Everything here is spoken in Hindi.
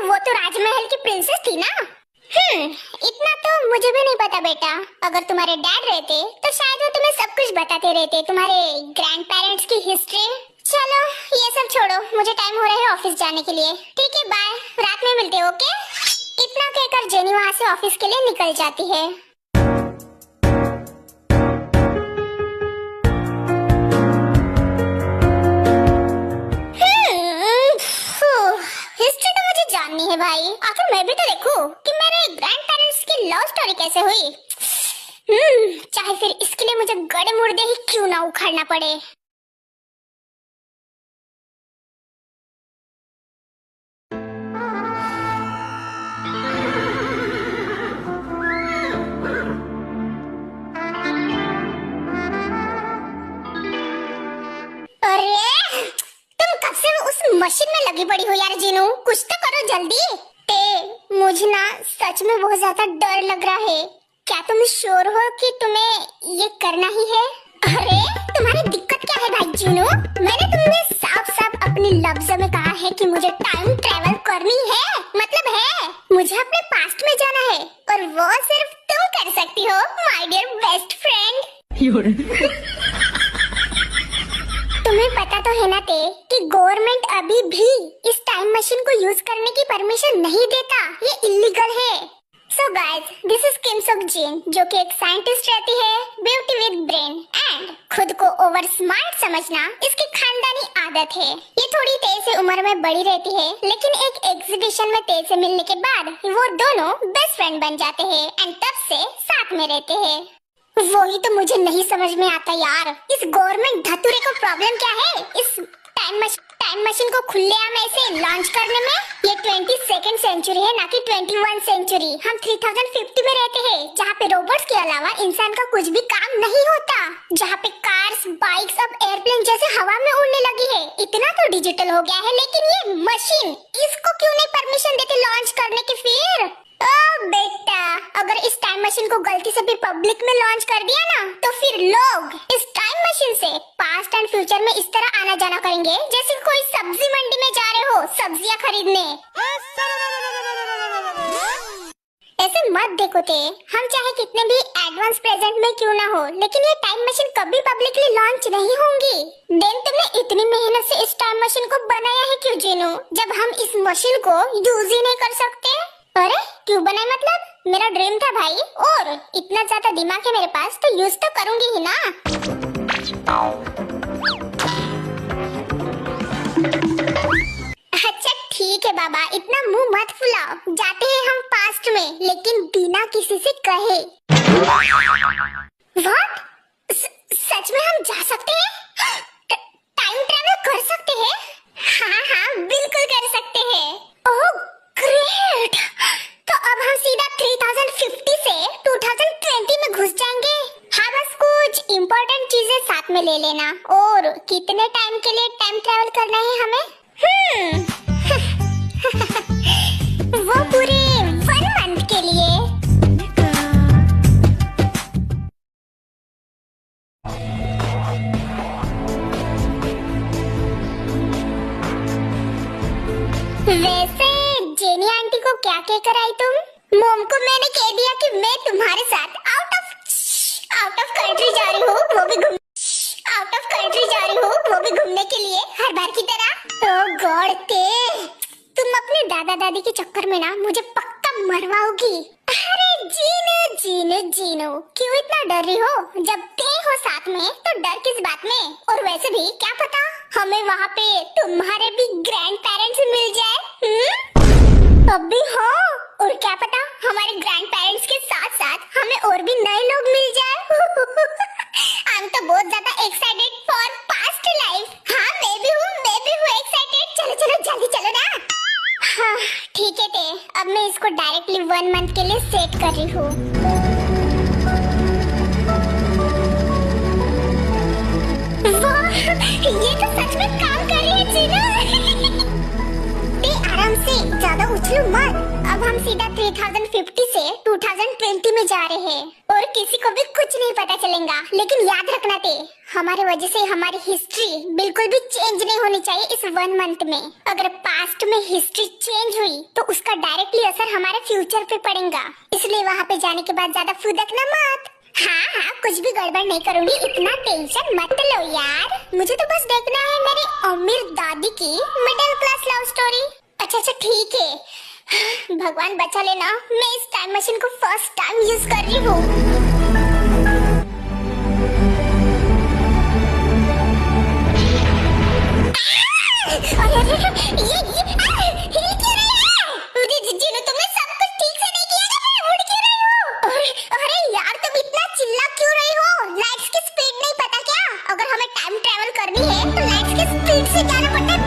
वो तो राजमहल की प्रिंसेस थी ना। इतना तो मुझे भी नहीं पता बेटा। अगर तुम्हारे डैड रहते तो शायद वो तुम्हें सब कुछ बताते रहते, तुम्हारे ग्रैंड पेरेंट्स की हिस्ट्री। चलो ये सब छोड़ो, मुझे टाइम हो रहा है ऑफिस जाने के लिए। ठीक है बाय, रात में मिलते हैं ओके। इतना कहकर जेनी वहाँ से ऑफिस के लिए निकल जाती है। हिस्ट्री तो मुझे जाननी है भाई, आखिर मैं भी तो देखूं कि मेरे ग्रैंड पेरेंट्स की लव स्टोरी कैसे हुई। चाहे फिर इसके लिए मुझे गड़े मुर्दे ही क्यों ना उखाड़ना पड़े। अरे तुम कब से उस मशीन में लगी पड़ी हो यार जीनू, कुछ तो करो जल्दी। मुझे ना सच में बहुत ज्यादा डर लग रहा है। क्या तुम श्योर हो कि तुम्हें ये करना ही है? अरे तुम्हारी दिक्कत क्या है भाई जीनू? मैंने तुमने साफ साफ अपने लफ्जों में कहा है कि मुझे टाइम ट्रेवल करनी है, मतलब है मुझे अपने पास्ट में जाना है, और वो सिर्फ तुम कर सकती हो माय डियर बेस्ट फ्रेंड। तुम्हें पता तो है ना कि गवर्नमेंट अभी भी इस टाइम मशीन को यूज करने की परमिशन नहीं देता, ये इलीगल है। सो गाइस, दिस इज किम सुक जिन, जो कि एक साइंटिस्ट रहती है, ब्यूटी विद ब्रेन, एंड खुद को ओवर स्मार्ट समझना इसकी खानदानी आदत है। ये थोड़ी तेज से उम्र में बड़ी रहती है, लेकिन एक एग्जीबिशन में तेज से मिलने के बाद वो दोनों बेस्ट फ्रेंड बन जाते हैं एंड तब से साथ में रहते हैं। वही तो मुझे नहीं समझ में आता यार, इस गवर्नमेंट धतूरे को प्रॉब्लम क्या है इस टाइम मशीन को खुलेआम ऐसे लॉन्च करने में? ये 22nd सेंचुरी है ना कि 21 सेंचुरी। हम 3050 में रहते हैं, जहाँ पे रोबोट्स के अलावा इंसान का कुछ भी काम नहीं होता, जहाँ पे कार्स, बाइक्स अब एयरप्लेन जैसे हवा में उड़ने लगी है। इतना तो डिजिटल हो गया है, लेकिन ये मशीन, इसको क्यों नहीं परमिशन देते लॉन्च करने की? फिर ओ बेटा, अगर इस टाइम मशीन को गलती से भी पब्लिक में लॉन्च कर दिया ना, तो फिर लोग इस टाइम मशीन से पास्ट एंड फ्यूचर में इस तरह आना जाना करेंगे जैसे कोई सब्जी मंडी में जा रहे हो सब्जियां खरीदने। ऐसे मत देखो ते, हम चाहे कितने भी एडवांस प्रेजेंट में क्यों ना हो, लेकिन ये टाइम मशीन कभी पब्लिकली लॉन्च नहीं होंगी। देन तुमने इतनी मेहनत से इस टाइम मशीन को बनाया है क्यों जीनू, जब हम इस मशीन को यूज ही नहीं कर सकते? अरे क्यों बनाए मतलब? मेरा ड्रीम था भाई, और इतना ज्यादा दिमाग है मेरे पास तो यूज तो करूंगी ही ना। अच्छा ठीक है बाबा, इतना मुंह मत फुलाओ, जाते हैं हम पास्ट में, लेकिन बिना किसी से कहे। व्हाट? सच में हम जा सकते हैं? टाइम ट्रेवल कर सकते हैं? हाँ बिल्कुल कर सकते हैं। ओह ग्रेट, तो अब हम सीधा 3050 से 2020 में घुस जाएंगे। हाँ बस कुछ इम्पोर्टेंट चीजें साथ में ले लेना। और कितने टाइम के लिए टाइम ट्रैवल करना है हमें? वो पूरे 1 मंथ के लिए। वैसे जेनी आंटी को क्या कहकर आई तुम? मोम को मैंने कह दिया कि मैं तुम्हारे साथ आउट ऑफ कंट्री जा रही हूँ, वो भी घूमने के लिए, हर बार की तरह। ओह गॉड ते, तुम अपने दादा दादी के चक्कर में ना मुझे पक्का मरवाओगी। अरे जीनू क्यों इतना डर रही हो? जब थे हो साथ में तो डर किस बात में? और वैसे भी क्या पता हमें वहाँ पे तुम्हारे भी ग्रैंड पेरेंट्स मिल जाए। अब भी हो, और क्या पता हमारे ग्रैंड पेरेंट्स के साथ साथ हमें और भी नए लोग मिल जाए। I'm तो बहुत ज्यादा एक्साइटेड फॉर पास्ट लाइफ। हाँ मैं भी हूँ एक्साइटेड। चलो जल्दी चलो ना। हाँ ठीक है ते, अब मैं इसको डायरेक्टली 1 मंथ के लिए सेट कर रही हूँ। ये तो सच में काम कर रही है जीनू। आराम से, ज्यादा उछलो मत। अब हम सीधा 3050 से 2020 में जा रहे हैं, और किसी को भी कुछ नहीं पता चलेगा। लेकिन याद रखना ते, हमारे वजह से हमारी हिस्ट्री बिल्कुल भी चेंज नहीं होनी चाहिए इस 1 मंथ में। अगर पास्ट में हिस्ट्री चेंज हुई तो उसका डायरेक्टली असर हमारे फ्यूचर पे पड़ेगा, इसलिए वहाँ पे जाने के बाद ज्यादा फुदकना मत। हाँ हाँ, कुछ भी गड़बड़ नहीं करूंगी, इतना टेंशन मत लो यार। मुझे तो बस देखना है मेरी अमीर दादी की मिडिल क्लास लव स्टोरी। अच्छा ठीक है, भगवान बचा लेना। मैं इस टाइम मशीन को फर्स्ट टाइम यूज कर रही हूँ। जिन्हों तुमने सब कुछ ठीक से नहीं किया ना, मैं उड़ क्यों रही हूँ? अरे यार, तुम इतना चिल्ला क्यों रही हो? लाइट्स की स्पीड नहीं पता क्या? अगर हमें टाइम ट्रेवल करनी है तो लाइट्स की स्पीड से जाना पड़ता है।